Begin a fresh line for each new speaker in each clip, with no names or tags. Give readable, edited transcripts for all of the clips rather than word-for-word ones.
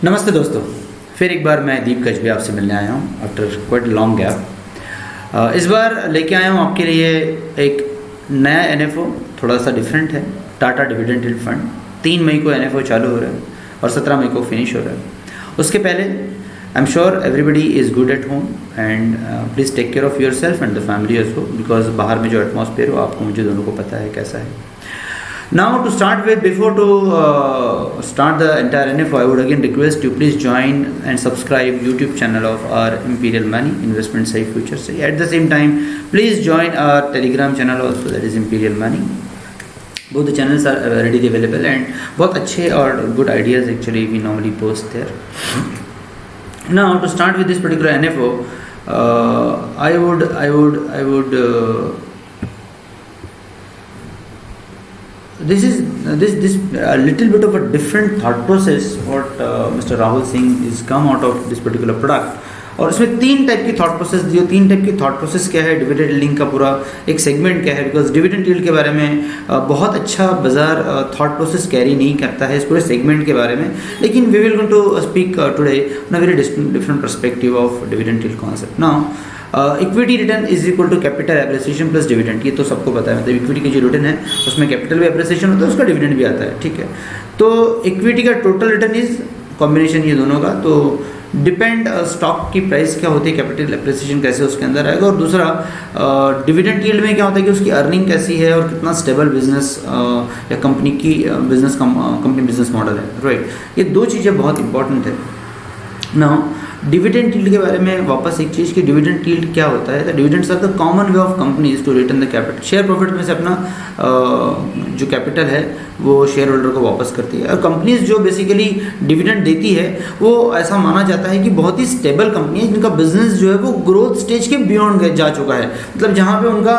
नमस्ते दोस्तों, फिर एक बार मैं दीप कचबे आपसे मिलने आया हूँ आफ्टर क्वाइट लॉन्ग गैप। इस बार लेके आया हूँ आपके लिए एक नया एनएफओ, थोड़ा सा डिफरेंट है। टाटा डिविडेंड यील्ड फंड 3 मई को एनएफओ चालू हो रहा है और 17 मई को फिनिश हो रहा है। उसके पहले I am sure everybody is good at home and please take care of yourself and the family also, because बाहर में जो एटमॉस्फेयर हो आपको मुझे दोनों को पता है कैसा है। Now to start with, before to start the entire NFO, I would again request you please join and subscribe YouTube channel of our Imperial Money Investment Safe Futures. At the same time, please join our Telegram channel also, that is Imperial Money. Both the channels are readily available and बहुत अच्छे और good ideas actually we normally post there. Now to start with this particular NFO, I would this is a little bit of a different thought process what Mr. Rahul Singh is come out of this particular product. और इसमें 3 type की thought process दी। 3 type की thought process क्या है, dividend yielding का पूरा एक segment क्या है, बिकॉज डिविडेंड यील्ड के बारे में बहुत अच्छा बाजार थॉट प्रोसेस कैरी नहीं करता है इस पूरे सेगमेंट के बारे में, लेकिन we will going to speak today on a very different perspective of dividend yield concept. Now equity return is equal to capital appreciation plus dividend, ये तो सबको पता है। मतलब इक्विटी की जो रिटर्न है उसमें कैपिटल भी एप्रिसिएशन होता है, उसका डिविडेंड भी आता है, ठीक है। तो इक्विटी का टोटल रिटर्न इज कॉम्बिनेशन ये दोनों का, तो डिपेंड स्टॉक की प्राइस क्या होती है, कैपिटल एप्रिसिएशन कैसे उसके अंदर आएगा, और दूसरा डिविडेंड यील्ड में क्या होता है कि उसकी अर्निंग कैसी है और कितना स्टेबल बिजनेस या कंपनी की कंपनी बिजनेस मॉडल है, राइट। ये 2 चीज़ें बहुत इंपॉर्टेंट है। नाउ डिविडेंड यील्ड के बारे में वापस एक चीज़ कि डिविडेंड यील्ड क्या होता है। तो dividends are the common way of companies to return the capital. Share profit में से अपना जो कैपिटल है वो शेयर होल्डर को वापस करती है, और कंपनीज जो बेसिकली डिविडेंड देती है वो ऐसा माना जाता है कि बहुत ही स्टेबल कंपनी है जिनका बिजनेस जो है वो ग्रोथ स्टेज के बियॉन्ड जा चुका है, मतलब जहाँ पे उनका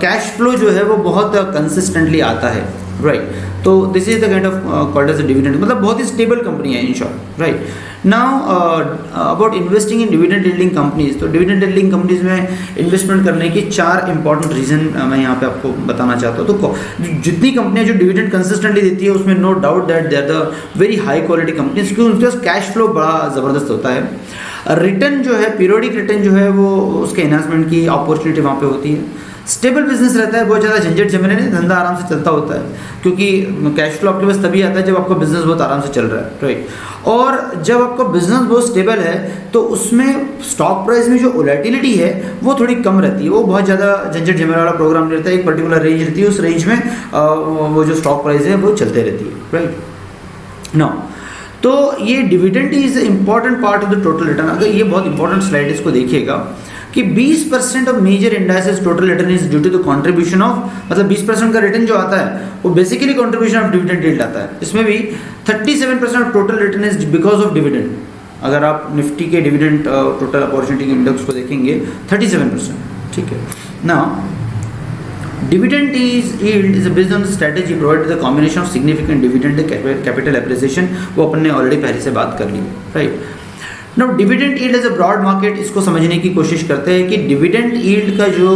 कैश फ्लो जो है वो बहुत कंसिस्टेंटली आता है, राइट। तो this is the kind of called as a dividend, मतलब बहुत ही स्टेबल कंपनी है in short, right. Now about investing in dividend yielding companies, तो डिविडेंड यील्डिंग कंपनीज में इन्वेस्टमेंट करने की 4 इंपॉर्टेंट रीजन मैं यहाँ पे आपको बताना चाहता हूँ। तो जितनी कंपनियाँ जो डिविडेंड कंसिस्टेंटली देती है उसमें no doubt that they are the very high quality companies, क्योंकि उनके पास कैश फ्लो बड़ा ज़बरदस्त होता है। रिटर्न जो है, पीरियोडिक रिटर्न जो है वो उसके एनहांसमेंट की अपॉर्चुनिटी वहाँ पे होती है। स्टेबल बिजनेस रहता है, बहुत ज़्यादा झंझट झमेले नहीं, धंधा आराम से चलता होता है, क्योंकि कैश फ्लो आपके पास तभी आता है जब आपका बिजनेस बहुत आराम से चल रहा है, राइट। और जब आपका बिजनेस बहुत स्टेबल है तो उसमें स्टॉक प्राइस में जो वोलेटिलिटी है वो थोड़ी कम रहती है, वो बहुत ज़्यादा झंझट झमेले वाला प्रोग्राम नहीं रहता है। एक पर्टिकुलर रेंज रहती है, उस रेंज में वो जो स्टॉक प्राइस है वो चलते रहती है, राइट। नाउ तो ये dividend is important part of the total return. अगर ये बहुत इंपॉर्टेंट स्लाइड इसको देखिएगा कि 20% of major indices total return is due to the contribution of, मतलब 20% का रिटर्न जो आता है वो basically contribution of dividend yield आता है। इसमें भी 37% of total return is because of dividend. अगर आप निफ्टी के डिविडेंड टोटल अपॉर्चुनिटी इंडेक्स को देखेंगे 37%, ठीक है। Now dividend yield is based on the strategy provide the combination of significant dividend capital appreciation, वो अपन ने ऑलरेडी पहले से बात कर ली, right. Now dividend yield as a broad market, इसको समझने की कोशिश करते हैं कि डिविडेंड यील्ड का जो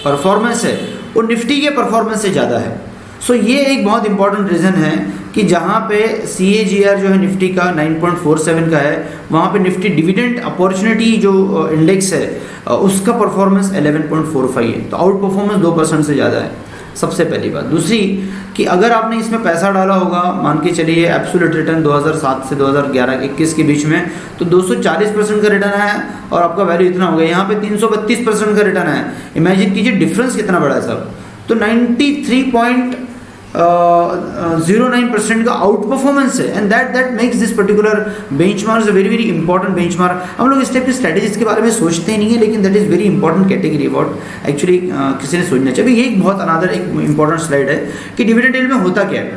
परफॉर्मेंस है वो निफ्टी के परफॉर्मेंस से ज़्यादा है। सो ये एक बहुत इंपॉर्टेंट रीज़न है कि जहाँ पे CAGR जो है निफ्टी का 9.47 का है, वहाँ पे निफ्टी डिविडेंड अपॉर्चुनिटी जो इंडेक्स है उसका परफॉर्मेंस 11.45 है, तो आउट परफॉर्मेंस 2% से ज़्यादा है, सबसे पहली बात। दूसरी कि अगर आपने इसमें पैसा डाला होगा, मान के चलिए एब्सोल्यूट रिटर्न 2007 से 2011-21 के बीच में, तो 240% का रिटर्न आया और आपका वैल्यू इतना हो गया। यहाँ पे 332% का रिटर्न आया। इमेजिन कीजिए डिफरेंस कितना बड़ा है सब। तो 93.09% का आउट परफॉर्मेंस है, and that makes this particular benchmark a very very important benchmark. हम लोग इस टाइप की स्ट्रेटेजीज के बारे में सोचते ही नहीं है, लेकिन that is very important category what actually किसी ने सोचना चाहिए। ये एक बहुत अनदर एक इंपॉर्टेंट स्लाइड है कि डिविडेंड यील्ड में होता क्या है।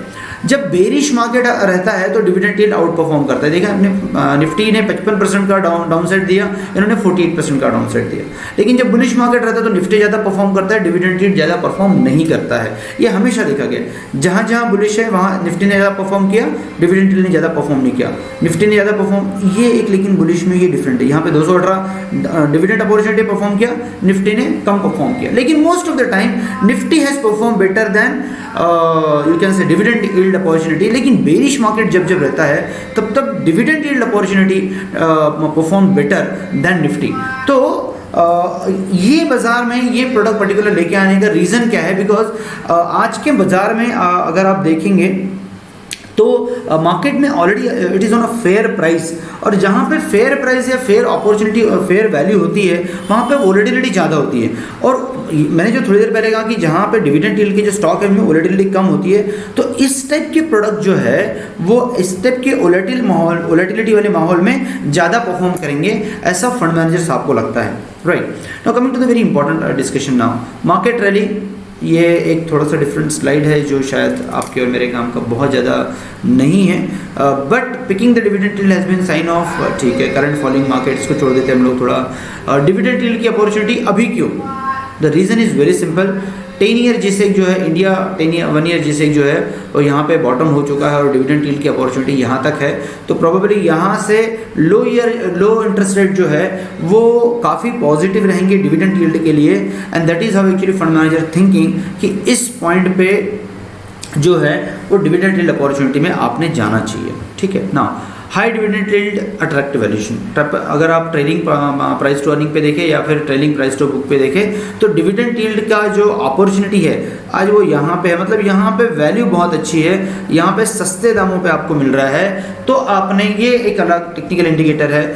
जब बेरिश मार्केट रहता है तो डिविडेंड यील्ड आउट परफॉर्म करता है। देखा हमने निफ्टी ने 55% का डाउन साइड दिया, इन्होंने 48% का डाउन साइड दिया। लेकिन जब बुलिश मार्केट रहता है तो निफ्टी ज़्यादा परफॉर्म करता है, डिविडेंड यील्ड ज़्यादा परफॉर्म नहीं करता है। ये हमेशा देखा गया, जहाँ जहाँ बुलिश है वहाँ निफ्टी ने ज़्यादा परफॉर्म किया, डिविडेंड यील्ड ने ज़्यादा परफॉर्म नहीं किया। निफ्टी ने ज़्यादा परफॉर्म, ये एक, लेकिन बुलिश में ये डिफरेंट है। यहाँ पे 218 डिविडेंड अपॉर्चुनिटी परफॉर्म किया, निफ्टी ने कम परफॉर्म किया। लेकिन most of the time Nifty has perform better than you can say dividend yield yield opportunity, लेकिन बेरिश मार्केट जब जब रहता है तब तब dividend yield opportunity perform better than Nifty. तो ये बाज़ार में ये प्रोडक्ट पर्टिकुलर लेके आने का रीज़न क्या है? बिकॉज आज के बाज़ार में अगर आप देखेंगे तो मार्केट में already it is on a fair price, और जहाँ पे फेयर प्राइस या फेयर अपॉर्चुनिटी और फेयर वैल्यू होती है वहाँ पे वोलेटिलिटी ज़्यादा होती है। और मैंने जो थोड़ी देर पहले कहा कि जहाँ पे डिविडेंड यील्ड के जो स्टॉक है उनमें वोलेटिलिटी कम होती है, तो इस टाइप के प्रोडक्ट जो है वो इस टाइप के वोलेटिलिटी वाले माहौल में ज़्यादा परफॉर्म करेंगे, ऐसा फंड मैनेजर्स आपको लगता है, right? Now coming to the very important discussion now, market rally. ये एक थोड़ा सा डिफरेंट स्लाइड है जो शायद आपके और मेरे काम का बहुत ज़्यादा नहीं है, but picking the dividend yield has been sign off, ठीक है, करंट फॉलिंग मार्केट्स को छोड़ देते हैं हम लोग थोड़ा। डिविडेंड यील्ड की अपॉर्चुनिटी अभी क्यों? The reason is very simple. 10 year जिसेक जो है इंडिया 1 ईयर जिसेक जो है वो यहाँ पे बॉटम हो चुका है और डिविडेंड यील्ड की अपॉर्चुनिटी यहाँ तक है, तो प्रोबेबली यहाँ से लो इंटरेस्ट रेट जो है वो काफ़ी पॉजिटिव रहेंगे डिविडेंड यील्ड के लिए, and that is how actually fund manager thinking कि इस पॉइंट पे जो है वो डिविडेंड यील्ड अपॉर्चुनिटी में आपने जाना चाहिए, ठीक है ना। High dividend yield attractive valuation, अगर आप ट्रेलिंग प्राइस टू अर्निंग पे देखें या फिर ट्रेलिंग प्राइस टू बुक पे देखें तो डिविडेंड यील्ड का जो अपॉर्चुनिटी है आज वो यहाँ पे है, मतलब यहाँ पे वैल्यू बहुत अच्छी है, यहाँ पे सस्ते दामों पे आपको मिल रहा है। तो आपने ये एक अलग टेक्निकल इंडिकेटर है,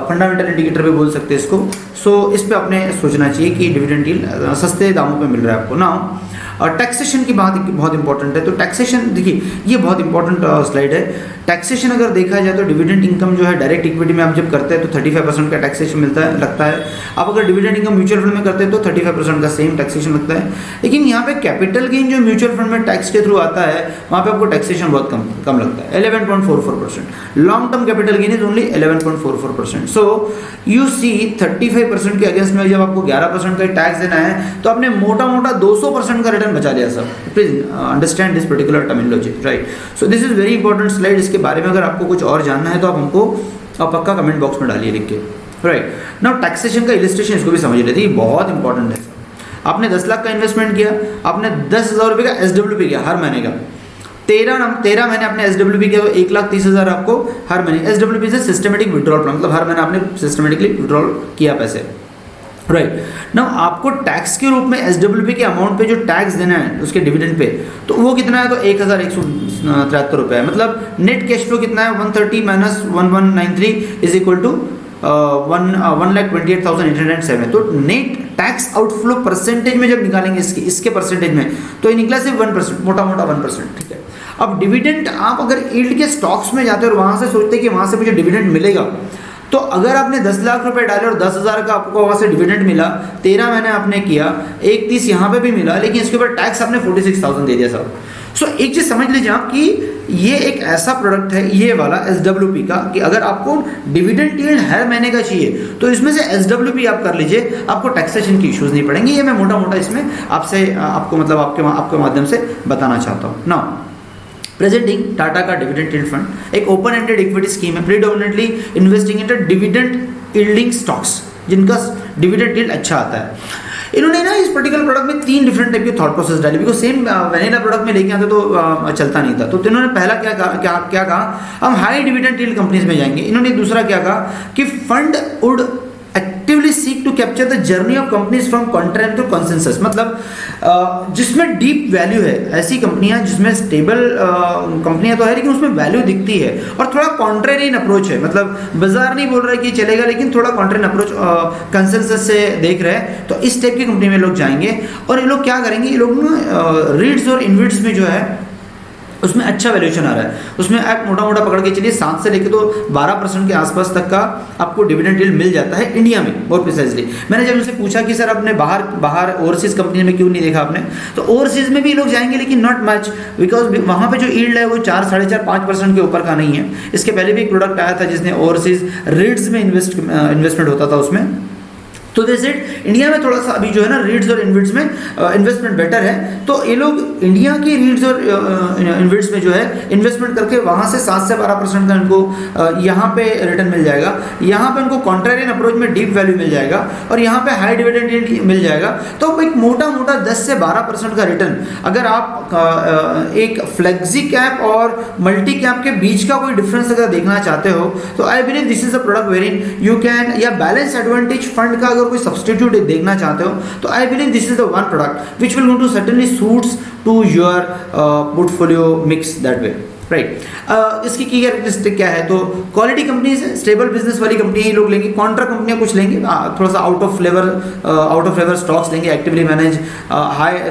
फंडामेंटल इंडिकेटर भी बोल सकते हैं इसको। सो इस पे आपने सोचना चाहिए कि डिविडेंड यील्ड सस्ते दामों पे मिल रहा है आपको ना। और टैक्सेशन की बात बहुत इंपॉर्टेंट है, तो टैक्सेशन देखिए ये बहुत इंपॉर्टेंट स्लाइड है। टैक्सेशन अगर देखा जाए तो डिविडेंड इनकम जो है डायरेक्ट इक्विटी में आप जब करते हैं तो 35% का टैक्सेशन मिलता है लगता है। आप अगर डिविडेंड इनकम म्यूचुअल फंड में करते हैं तो 35% का सेम टैक्सेशन लगता है। लेकिन यहाँ पे कैपिटल गेन जो म्यूचुअल फंड में टैक्स के थ्रू आता है वहाँ पे आपको टैक्सेशन बहुत कम लगता है, 11.44%। Long term capital gain is only 11.44%। So you see 35% के अगेंस्ट में जब आपको 11% का टैक्स देना है तो आपने मोटा 200% का रिटर्न बचा लिया सब। Please understand this particular terminology, right? So this is very important slide. इसके बारे में अगर आपको कुछ और जानना है तो आप हमको पक्का कमेंट बॉक्स में डालिए लिख के, राइट? नाउ टैक्सेशन का इलिस्ट्रेशन इसको भी समझ लेते हैं, ये बहुत इंपॉर्टेंट है। आपने 10 लाख का इन्वेस्टमेंट किया, आपने 10,000 रुपये का SWP किया हर महीने का, 13 महीने आपने SWP किया तो 1,30,000 आपको हर महीने। SWP से सिस्टमेटिक विड्रॉल प्लान, मतलब हर महीने आपने सिस्टमेटिकली विड्रॉल किया पैसे, राइट? नाउ आपको टैक्स के रूप में SWP के अमाउंट पे जो टैक्स देना है उसके डिविडेंड पे, तो वो कितना है? तो 1,173 रुपये है। मतलब नेट कैश फ्लो कितना है? 130 माइनस 1193 इज इक्वल टू 1,28,807। तो नेट टैक्स आउटफ्लो परसेंटेज में जब निकालेंगे इसके परसेंटेज में तो ये निकला सिर्फ 1%, मोटा 1%, ठीक है। अब डिविडेंड आप अगर यील्ड के स्टॉक्स में जाते हो और वहाँ से सोचते हैं कि वहाँ से मुझे डिविडेंड मिलेगा, तो अगर आपने 10 लाख रुपए डाले और 10,000 का आपको वहाँ से डिविडेंड मिला, 13 महीने आपने किया, 1,30 यहाँ पे भी मिला, लेकिन इसके ऊपर टैक्स आपने 46,000 दे दिया सब। सो एक चीज़ समझ लीजिए आप कि ये एक ऐसा प्रोडक्ट है ये वाला SWP का कि अगर आपको डिविडेंड यील्ड हर महीने का चाहिए तो इसमें से SWP आप कर लीजिए, आपको टैक्सेशन की इश्यूज नहीं पड़ेंगे। ये मैं मोटा इसमें आपको मतलब आपके माध्यम से बताना चाहता हूँ ना। प्रेजेंटिंग टाटा का डिविडेंड यील्ड फंड एक ओपन एंडेड इक्विटी स्कीम है, predominantly investing in dividend yielding stocks जिनका डिविडेंड यील्ड अच्छा आता है। इन्होंने ना इस पर्टिकुलर प्रोडक्ट में 3 डिफरेंट टाइप के थॉट प्रोसेस डाली, बिकॉज सेम वैनिला प्रोडक्ट में लेके आते तो चलता नहीं था। तो इन्होंने पहला क्या कहा, हम हाई डिविडेंड यील्ड कंपनीज में जाएंगे। इन्होंने दूसरा क्या कहा कि fund would actively seek to capture the journey of companies from contract to consensus, मतलब जिसमें डीप वैल्यू है, ऐसी कंपनियां जिसमें स्टेबल कंपनियां तो है लेकिन उसमें वैल्यू दिखती है और थोड़ा कॉन्ट्रेरियन अप्रोच है, मतलब बाजार नहीं बोल रहा है कि चलेगा लेकिन थोड़ा कॉन्ट्रेरियन अप्रोच कंसेंसस से देख रहे हैं, तो इस टाइप की कंपनी में लोग जाएंगे। और ये लोग क्या करेंगे, ये लोग ना रीड्स और इनविड्स में जो है उसमें अच्छा वैल्यूएशन आ रहा है, उसमें आप मोटा पकड़ के चलिए 7 से लेकर तो 12% के आसपास तक का आपको डिविडेंड यील्ड मिल जाता है इंडिया में, बहुत प्रिसाइजली। मैंने जब उनसे पूछा कि सर आपने बाहर ओवरसीज कंपनी में क्यों नहीं देखा आपने, तो ओवरसीज में भी लोग जाएंगे लेकिन नॉट मच, बिकॉज वहाँ पे जो यील्ड है वो 4, 4.5, 5% के ऊपर का नहीं है। इसके पहले भी एक प्रोडक्ट आया था जिसने ओवरसीज रीड्स में इन्वेस्टमेंट होता था उसमें, तो जैसे इंडिया में थोड़ा सा अभी जो है ना रीड्स और इन्विट्स में इन्वेस्टमेंट बेटर है, तो ये लोग इंडिया की रीड्स और इन्विट्स में जो है इन्वेस्टमेंट करके वहाँ से 7 से 12% का इनको यहाँ पे रिटर्न मिल जाएगा, यहाँ पे उनको कॉन्ट्रेरियन अप्रोच में डीप वैल्यू मिल जाएगा और यहाँ पे हाई डिविडेंड यील्ड मिल जाएगा। तो एक मोटा मोटा 10 से 12% का रिटर्न अगर आप एक फ्लेक्सी कैप और मल्टी कैप के बीच का कोई डिफरेंस अगर देखना चाहते हो तो I believe this is a product varying you can, या बैलेंस एडवांटेज फंड का कोई सब्स्टिट्यूट देखना चाहते हो तो I believe this is the one product which will going to certainly suits to your portfolio mix that way, right. इसकी की characteristic क्या है, तो क्वालिटी कंपनीज है, स्टेबल बिजनेस वाली कंपनी ही लोग लेंगे, कॉन्ट्रा कंपनियां कुछ लेंगे, थोड़ा सा आउट ऑफ फ्लेवर स्टॉक्स लेंगे, एक्टिवली मैनेज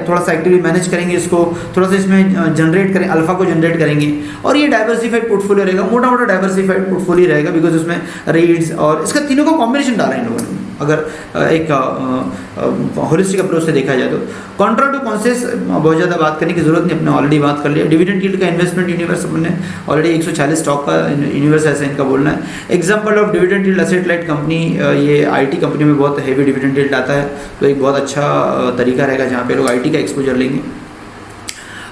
थोड़ा सा एक्टिवली मैनेज करेंगे, इसको थोड़ा सा इसमें जनरेट करें, अल्फा को जनरेट करेंगे और ये डाइवर्सिफाइड पोर्टफोलियो रहेगा, मोटा मोटा डाइवर्सिफाइड पोर्टफोलियो रहेगा बिकॉज उसमें रीड्स और इसका तीनों का कॉम्बिनेशन डाला है इन लोगों ने। अगर एक होलिस्टिक अप्रोच से देखा जाए तो कॉन्ट्रा टू कॉन्शियस बहुत ज़्यादा बात करने की जरूरत नहीं, अपने ऑलरेडी बात कर लिया। डिविडेंड यील्ड का इन्वेस्टमेंट यूनिवर्स अपने ऑलरेडी 140 स्टॉक का यूनिवर्स ऐसा इनका बोलना है। Example of dividend yield asset light company, ये आईटी कंपनी में बहुत हेवी डिविडेंड यील्ड आता है, तो एक बहुत अच्छा तरीका रहेगा जहाँ पे लोग आईटी का एक्सपोजर लेंगे।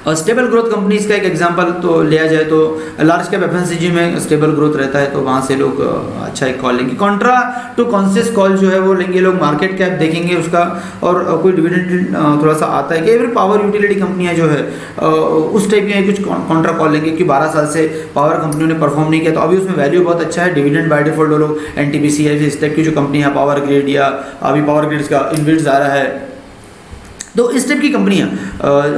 और स्टेबल ग्रोथ कंपनीज का एक एग्जांपल तो लिया जाए तो लार्ज कैप एफएमसीजी में स्टेबल ग्रोथ रहता है तो वहाँ से लोग अच्छा एक कॉल लेंगे। कॉन्ट्रा टू कॉन्शियस कॉल जो है वो लेंगे लोग, मार्केट कैप देखेंगे उसका और कोई डिविडेंड थोड़ा सा आता है कि फिर पावर यूटिलिटी कंपनियाँ जो है उस टाइप की कुछ कॉन्ट्रा कॉल लेंगे कि 12 साल से पावर कंपनियों ने परफॉर्म नहीं किया तो अभी उसमें वैल्यू बहुत अच्छा है, डिविडेंड बाय डिफॉल्ट लोग एनटीपीसी है इस टाइप की जो कंपनी है, पावर ग्रिड या अभी पावर ग्रिड्स का इन्विट्स आ रहा है, तो इस टाइप की कंपनियां,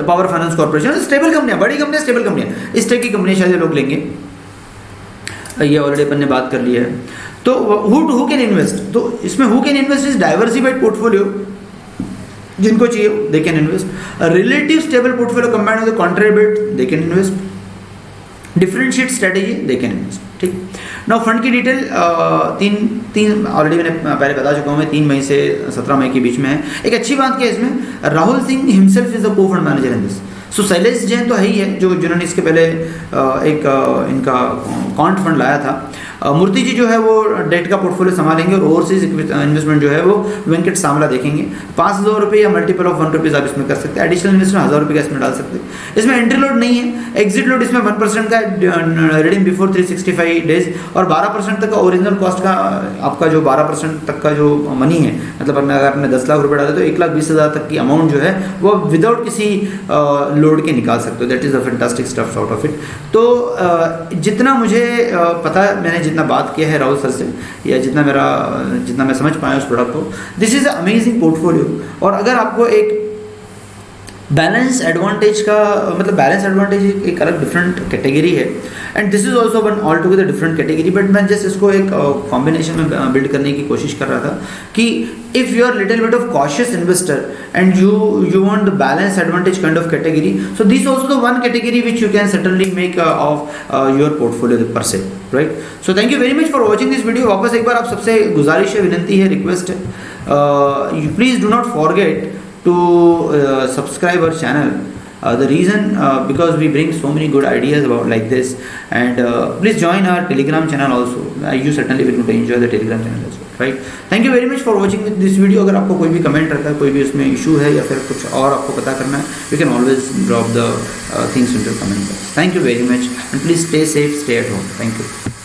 पावर फाइनेंस कॉर्पोरेशन, स्टेबल कंपनियां, बड़ी कंपनियां, स्टेबल कंपनियां, इस टाइप की कंपनियां शायद लोग लेंगे। ये ऑलरेडी अपन ने बात कर लिया है। तो हु कैन इन्वेस्ट, तो इसमें who can invest is diversified portfolio, जिनको चाहिए they can invest. Relative stable portfolio combined with contrary bet they can invest. Differentiate strategy they can invest, ठीक। नाउ फंड की डिटेल तीन ऑलरेडी मैंने पहले बता चुका हूँ मैं, 3 मई से 17 मई के बीच में है। एक अच्छी बात क्या है इसमें, Rahul Singh himself is the को फंड मैनेजर इन दिस। सो शैलेश जैन तो है ही है जिन्होंने इसके पहले एक इनका कॉन्ट फंड लाया था। मूर्ति जी जो है वो डेट का पोर्टफोलियो संभालेंगे और ओवरसीज इन्वेस्टमेंट जो है वो वेंकट सामला देखेंगे। 5,000 रुपये या मल्टीपल ऑफ 1 रुपीज़ आप इसमें कर सकते हैं। एडिशनल इन्वेस्टमेंट 1,000 रुपये का इसमें डाल सकते हैं। इसमें एंट्री लोड नहीं है, एग्जिट लोड इसमें 1% का रिडीम बिफोर 365 डेज और 12% तक का ओरिजिनल कॉस्ट का आपका जो 12% तक का जो मनी है, मतलब अगर आपने 10 लाख रुपये डाले तो 1,20,000 तक की अमाउंट जो है वो विदाउट किसी लोड के निकाल सकते हो। That is a fantastic stuff out of it. तो जितना मुझे पता, मैंने जितना बात किया है राहुल सर से या जितना मैं समझ पाया उस प्रोडक्ट को, दिस इज अमेजिंग पोर्टफोलियो। और अगर आपको एक बैलेंस एडवांटेज का मतलब बैलेंस एडवांटेज एक अलग डिफरेंट कैटेगरी है and this is also one all together different category, but मैं जस्ट इसको एक कॉम्बिनेशन में बिल्ड करने की कोशिश कर रहा था कि if you are little bit of cautious investor and you want the balance advantage kind of category, so this is also the one category which you can certainly make of your portfolio per se, right? So thank you very much for watching this video। वापस एक बार आप सबसे गुजारिश है, विनती है, request है, you please do not forget to subscribe our channel। The reason because we bring so many good ideas about like this, and please join our Telegram channel also। You certainly will enjoy the Telegram channel as well, right? Thank you very much for watching this video। अगर आपको कोई भी comment रहता है, कोई भी उसमें issue है या फिर कुछ और आपको पता करना है, you can always drop the things into the comment box। Thank you very much and please stay safe, stay at home। Thank you।